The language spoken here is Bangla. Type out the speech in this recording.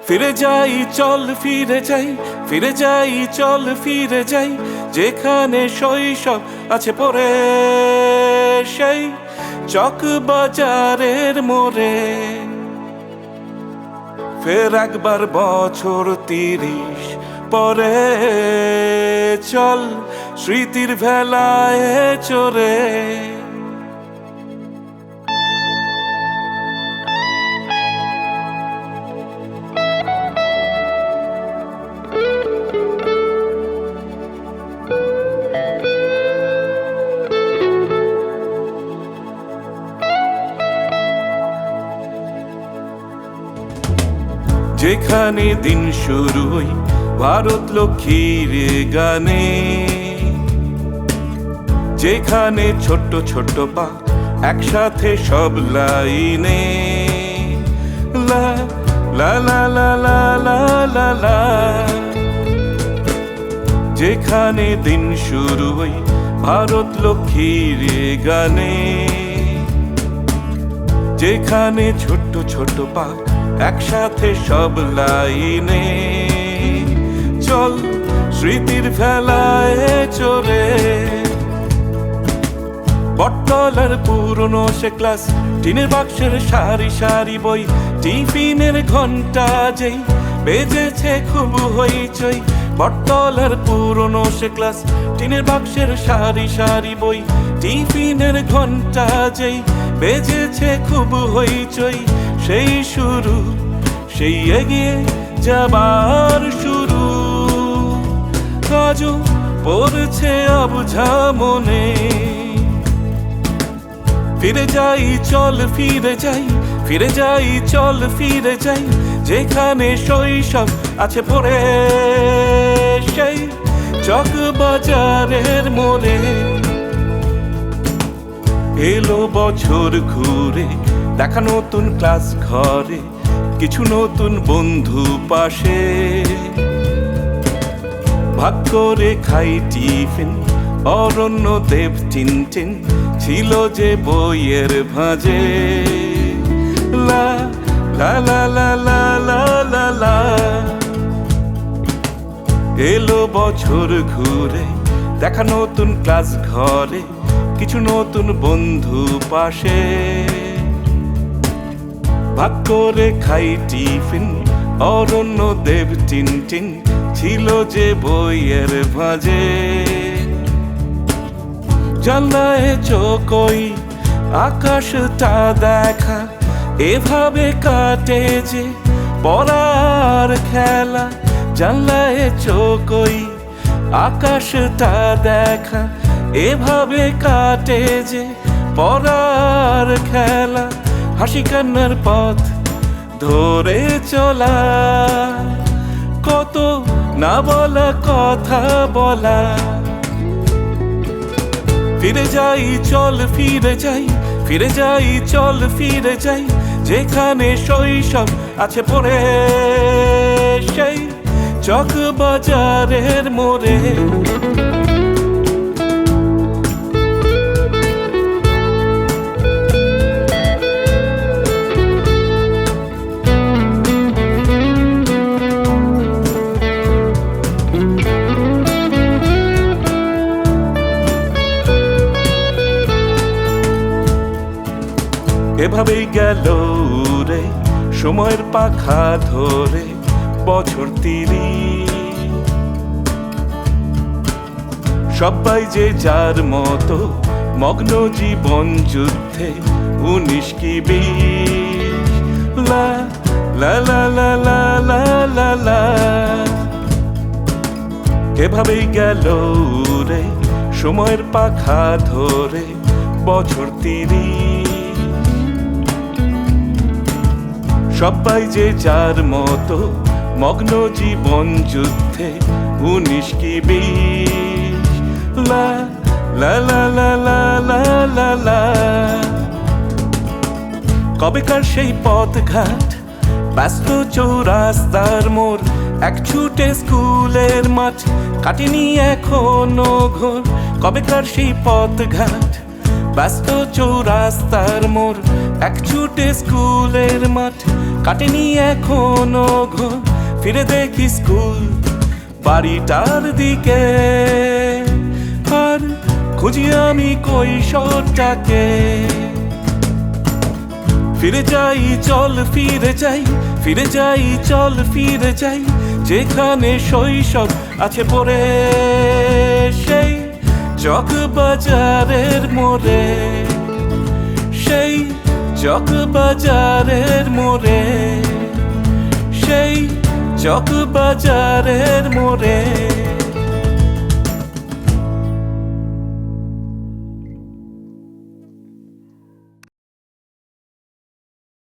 ফিরে যাই চল ফিরে যাই, ফিরে যাই চল ফিরে যাই, যেখানে শৈশব আছে পড়ে সেই চক বাজারের মোড়ে। ফের একবার বছর 30 পরে চল স্মৃতির ভেলায় চড়ে। যেখানে দিন শুরু হই ভারত লক্ষ্মীর গানে, যেখানে ছোট্ট ছোট্ট পা একসাথে সব লাইনে, লা লা লা লা লা লা লা লা। যেখানে দিন শুরু হই ভারত লক্ষ্মীর গানে, যেখানে ছোট্ট ছোট্ট পা একসাথে সব লাইনে, চল স্মৃতির ভেলায় চড়ে। বটতলার পুরনো সে ক্লাস, টিনের বাক্সের সারি সারি বই, টিফিনের ঘন্টা যেই বেজেছে খুব হইচই। বটতলার পুরনো সে ক্লাস, টিনের বাক্সের সারি সারি বই, টিফিনের ঘন্টা যেই বেজেছে খুব হইচই। সেই শুরু, সেই এগিয়ে যাবার শুরু, আজও পড়ছে অবুঝা মনে। ফিরে যাই চল ফিরে যাই, ফিরে যাই চল ফিরে যাই, যেখানে শৈশব আছে পড়ে সেই চক বাজারের মোড়ে। এলো বছর ঘুরে, দেখা নতুন ক্লাস ঘরে, কিছু নতুন বন্ধু পাশে। ভাগ করে খাই টিফিন, অরণ্য দেব টিনটিন ছিল যে বইয়ের ভাঁজে। লা লা লা লা লা লা লা লা। এলো বছর ঘুরে, দেখা নতুন ক্লাস ঘরে, কিছু নতুন বন্ধু পাশে। ভাগ করে খাই টিফিন, অরণ্য দেব টিনটিন ছিল যে বইয়ের ভাঁজে। জানলায় চোখই আকাশটা দেখা, এভাবে কাটে যে পড়ার খেলা। জানলায় চোখই আকাশটা দেখা, এভাবে কাটে যে পড়ার খেলা। হাসি কান্নার পথ ধরে চলা, কত না বলা কথা বলা। ফিরে যাই চল ফিরে যাই, ফিরে যাই চল ফিরে যাই, যেখানে শৈশব আছে পড়ে সেই চক বাজারের মোড়ে। এভাবেই গেল রে সময়ের পাখা ধরে বছর 30। সবাই যে যার মতো মগ্ন জীবন যুদ্ধে, 19 কি 20। লা লা লা লা লা লা লা লা। এভাবেই গেল রে সময়ের পাখা ধরে বছর 30। সবাই যে যার মতো মগ্ন জীবন যুদ্ধে, 19 কি 20। লা লা লা লা লা লা লা লা। কবেকার সেই পথঘাট, ব্যস্ত চৌরাস্তার মোড়, এক ছুটে স্কুলের মাঠ, কাটেনি এখনো ঘোর। কবেকার সেই পথঘাট, ব্যস্ত চৌরাস্তার মোড়, এক ছুটে স্কুলের মাঠ, কাটেনি এখনো ঘোর, ফিরে দেখি স্কুল বাড়িটার দিকে, আর খুঁজি আমি কৈশোরটাকে। ফিরে যাই চল ফিরে যাই, ফিরে যাই চল ফিরে যাই, যেখানে শৈশব আছে পড়ে সেই চকবাজারের মোড়ে, সেই চকবাজারের মোড়ে, সেই চকবাজারের মোড়ে।